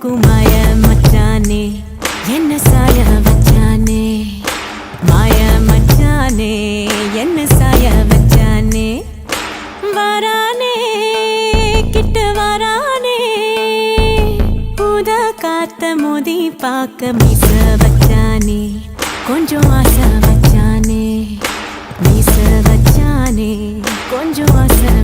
மூக்கும் மாய மச்சானே என்ன சாய வச்சானே மாய மச்சானே என்ன சாய வச்சானே வரானே கிட்ட வரானே ஊத காத்த மோதி பார்க்க மீச வச்சானே கொஞ்சம் ஆசை வச்சானே மீச வச்சானே கொஞ்சம் ஆசை